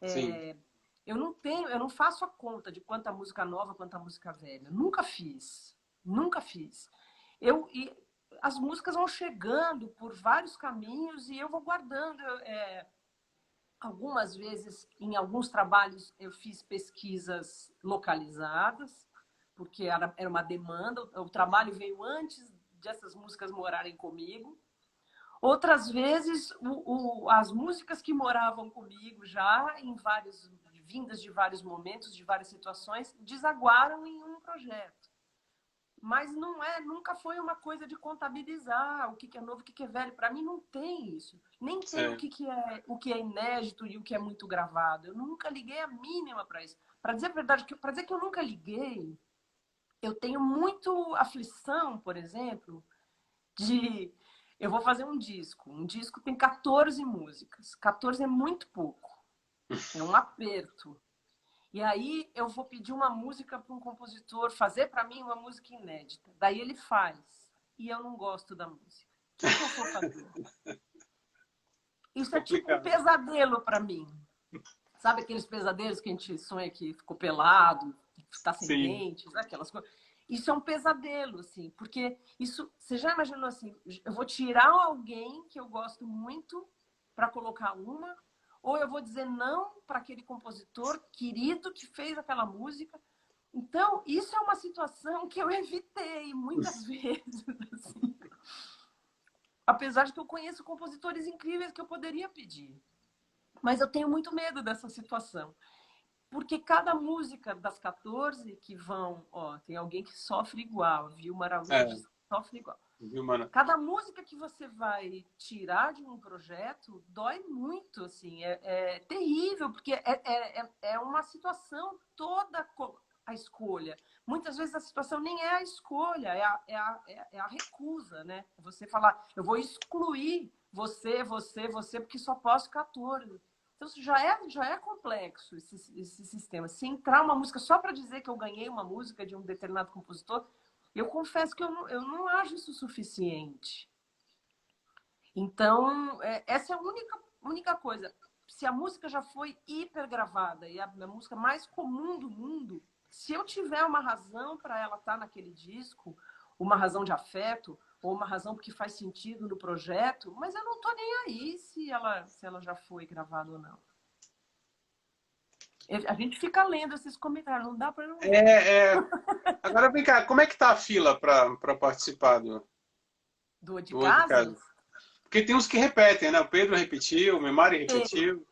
Sim. Eu não faço a conta de quanta música nova, quanta música velha. Nunca fiz, nunca fiz. E as músicas vão chegando por vários caminhos e eu vou guardando. Algumas vezes, em alguns trabalhos, eu fiz pesquisas localizadas, porque era uma demanda, o trabalho veio antes dessas músicas morarem comigo. Outras vezes, as músicas que moravam comigo já, vindas de vários momentos, de várias situações, desaguaram em um projeto. Mas nunca foi uma coisa de contabilizar o que é novo, o que é velho. Para mim não tem isso. Nem tem o que é inédito e o que é muito gravado. Eu nunca liguei a mínima para isso. Para dizer a verdade, para dizer que eu nunca liguei, eu tenho muito aflição, por exemplo, de eu vou fazer um disco. Um disco tem 14 músicas. 14 é muito pouco. É um aperto. E aí eu vou pedir uma música para um compositor fazer para mim uma música inédita. Daí ele faz. E eu não gosto da música. O que eu vou fazer? Isso é tipo um pesadelo para mim. Sabe aqueles pesadelos que a gente sonha que ficou pelado, que está sem dentes, aquelas coisas. Isso é um pesadelo, assim, porque isso, você já imaginou assim, eu vou tirar alguém que eu gosto muito para colocar uma, ou eu vou dizer não para aquele compositor querido que fez aquela música. Então, isso é uma situação que eu evitei muitas vezes, assim. Apesar de que eu conheço compositores incríveis que eu poderia pedir. Mas eu tenho muito medo dessa situação. Porque cada música das 14 que vão... Ó, tem alguém que sofre igual, viu? Araújo sofre igual. Cada música que você vai tirar de um projeto dói muito, assim. É terrível, porque é uma situação toda a escolha. Muitas vezes a situação nem é a escolha, é a recusa, né? Você falar, eu vou excluir você, porque só posso 14. Então, já é complexo esse sistema. Se entrar uma música só para dizer que eu ganhei uma música de um determinado compositor, eu confesso que eu não acho isso suficiente. Então, essa é a única coisa. Se a música já foi hiper gravada e a música mais comum do mundo, se eu tiver uma razão para ela estar naquele disco, uma razão de afeto, ou uma razão porque faz sentido no projeto, mas eu não estou nem aí se ela já foi gravada ou não. A gente fica lendo esses comentários, não dá para não... Agora vem cá, como é que tá a fila para participar do de casa? Porque tem uns que repetem, né? O Pedro repetiu, o Memari repetiu.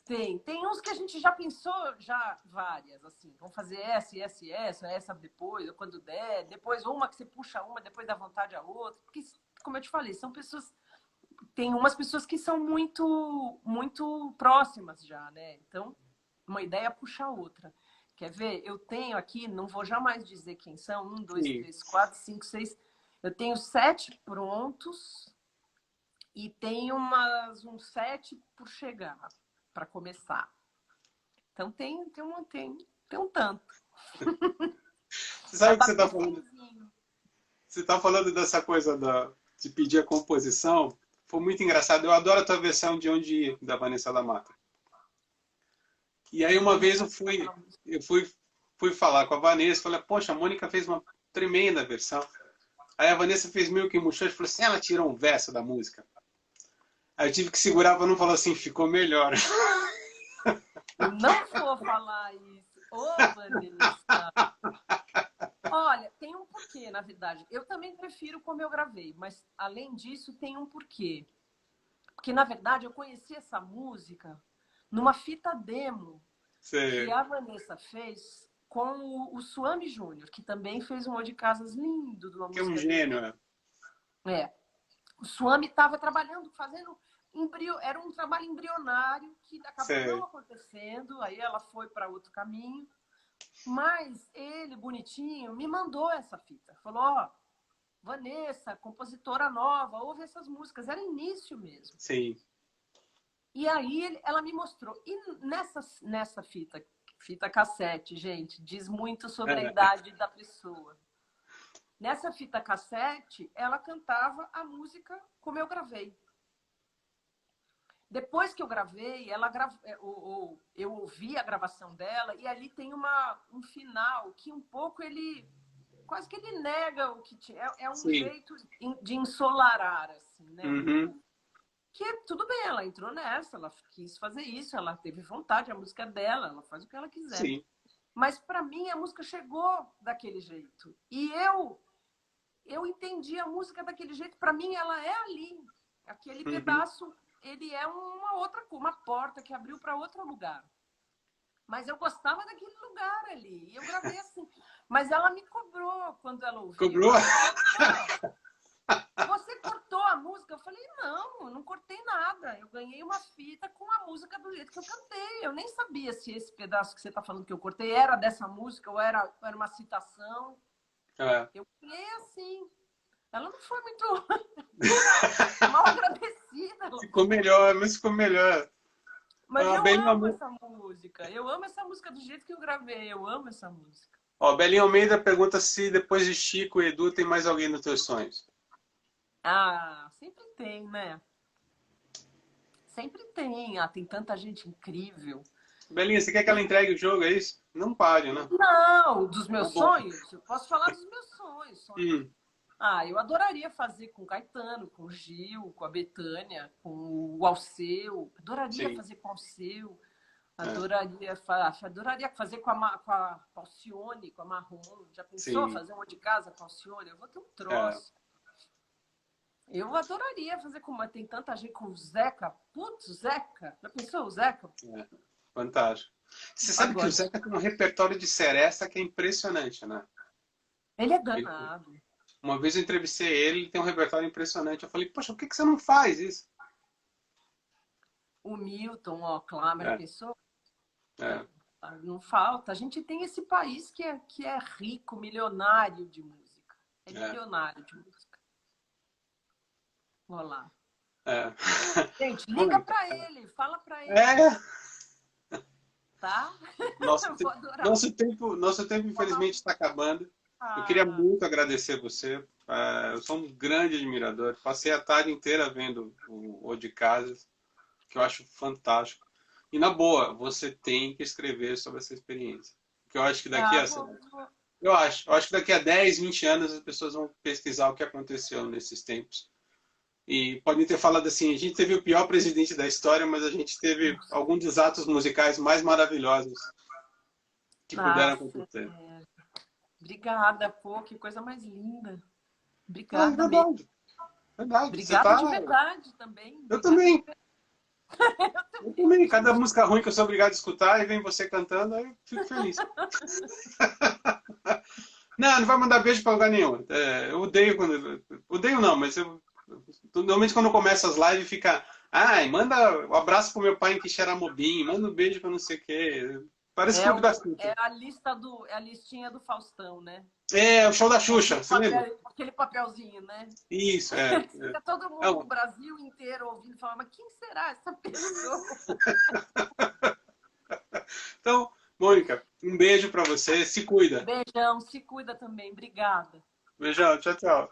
Tem uns que a gente já pensou, já várias, assim. Vamos fazer essa depois, ou quando der. Depois uma que você puxa uma, depois dá vontade a outra. Porque, como eu te falei, são pessoas... Tem umas pessoas que são muito, muito próximas já, né? Então, uma ideia puxa a outra. Quer ver? Eu tenho aqui, não vou jamais dizer quem são, 1, 2, 3, 4, 5, 6. Eu tenho 7 prontos e tenho uns 7 por chegar, para começar. Então tem um tanto. Você sabe o que você está falando? Você está falando dessa coisa de pedir a composição. Foi muito engraçado. Eu adoro a tua versão de Onde Ir, da Vanessa da Mata. E aí uma vez eu fui falar com a Vanessa, falei, poxa, a Mônica fez uma tremenda versão. Aí a Vanessa fez meio que murchou e falou assim, ela tirou um verso da música. Aí eu tive que segurar para não falar assim, ficou melhor. Eu não vou falar isso. Ô, Vanessa. Olha, tem um porquê, na verdade. Eu também prefiro como eu gravei, mas além disso, tem um porquê. Porque, na verdade, eu conheci essa música numa fita demo que Sei. a Vanessa fez com o Suami Júnior, que também fez um Ode Casas lindo de uma Que é um música gênio, dele. né? É. O Suami estava trabalhando, fazendo era um trabalho embrionário que acabou não Sei. acontecendo, aí ela foi para outro caminho. Mas ele, bonitinho, me mandou essa fita. Falou, ó, Vanessa, compositora nova, ouve essas músicas. Era início mesmo. Sim. E aí ela me mostrou. E nessa fita cassete, gente, diz muito sobre a idade da pessoa. Nessa fita cassete, ela cantava a música como eu gravei. Depois que eu gravei, eu ouvi a gravação dela e ali tem um final que um pouco ele quase que ele nega o que tinha. É um Sim. jeito de ensolarar, assim, né? Uhum. Que tudo bem, ela entrou nessa, ela quis fazer isso, ela teve vontade, a música é dela, ela faz o que ela quiser. Sim. Mas para mim a música chegou daquele jeito. E eu entendi a música daquele jeito, para mim ela é ali. Aquele pedaço, ele é uma porta que abriu para outro lugar. Mas eu gostava daquele lugar ali. E eu gravei assim. Mas ela me cobrou quando ela ouviu. Cobrou? Você cortou a música? Eu falei, não, eu não cortei nada. Eu ganhei uma fita com a música do jeito que eu cantei. Eu nem sabia se esse pedaço que você está falando que eu cortei era dessa música ou era uma citação. É. Eu ganhei assim. Ela não foi muito mal agradecida. Ficou melhor, mas ficou melhor. Mas Ah, eu amo essa música. Eu amo essa música do jeito que eu gravei. Eu amo essa música. Ó, Belinha Almeida pergunta se depois de Chico e Edu tem mais alguém nos teus sonhos. Ah, sempre tem, né? Sempre tem. Ah, tem tanta gente incrível. Belinha, você quer que ela entregue o jogo, é isso? Não pare, né? Não, dos meus Tá bom. sonhos. Eu posso falar dos meus sonhos. Hum. Ah, eu adoraria fazer com o Caetano, com o Gil, com a Bethânia, com o Alceu. Adoraria Sim. fazer com o Alceu. Adoraria fazer com a Alcione, com a Marrom. Já pensou Sim. fazer uma de casa com a Alcione? Eu vou ter um troço. Eu adoraria fazer com... Tem tanta gente com o Zeca. Putz, Zeca. Já pensou o Zeca? É. Fantástico. Você sabe que o Zeca tem um repertório de seresta que é impressionante, né? Ele é danado. Uma vez eu entrevistei ele tem um repertório impressionante. Eu falei, poxa, por que você não faz isso? O Milton, ó, Klamer, pensou? É. Não falta. A gente tem esse país que é rico, milionário de música. É milionário de música. Olha lá. É. Gente, liga pra ele, fala pra ele. Tá? Nosso tempo infelizmente está acabando. Eu queria muito agradecer você. Eu sou um grande admirador. Passei a tarde inteira vendo o de Casas, que eu acho fantástico. E na boa, você tem que escrever sobre essa experiência. Porque eu acho que daqui acho que daqui a 10, 20 anos as pessoas vão pesquisar o que aconteceu nesses tempos. E podem ter falado assim, a gente teve o pior presidente da história, mas a gente teve alguns dos atos musicais mais maravilhosos que puderam acontecer. Obrigada, pô, que coisa mais linda. Obrigada mesmo. Verdade. Obrigada de verdade também. Eu também. Eu também. Cada música ruim que eu sou obrigado a escutar e vem você cantando, aí eu fico feliz. Não vai mandar beijo pra lugar nenhum. Eu odeio quando... Odeio não, mas normalmente quando começa as lives fica... Ai, manda um abraço pro meu pai em Quixeramobim, manda um beijo pra não sei o quê. Parece Clube da Xuxa. É a listinha do Faustão, né? É, o show da Xuxa, você lembra? Aquele papelzinho, né? Isso, Fica todo mundo no Brasil inteiro ouvindo falar, mas quem será essa pessoa? Então, Mônica, um beijo pra você, se cuida. Beijão, se cuida também, obrigada. Beijão, tchau, tchau.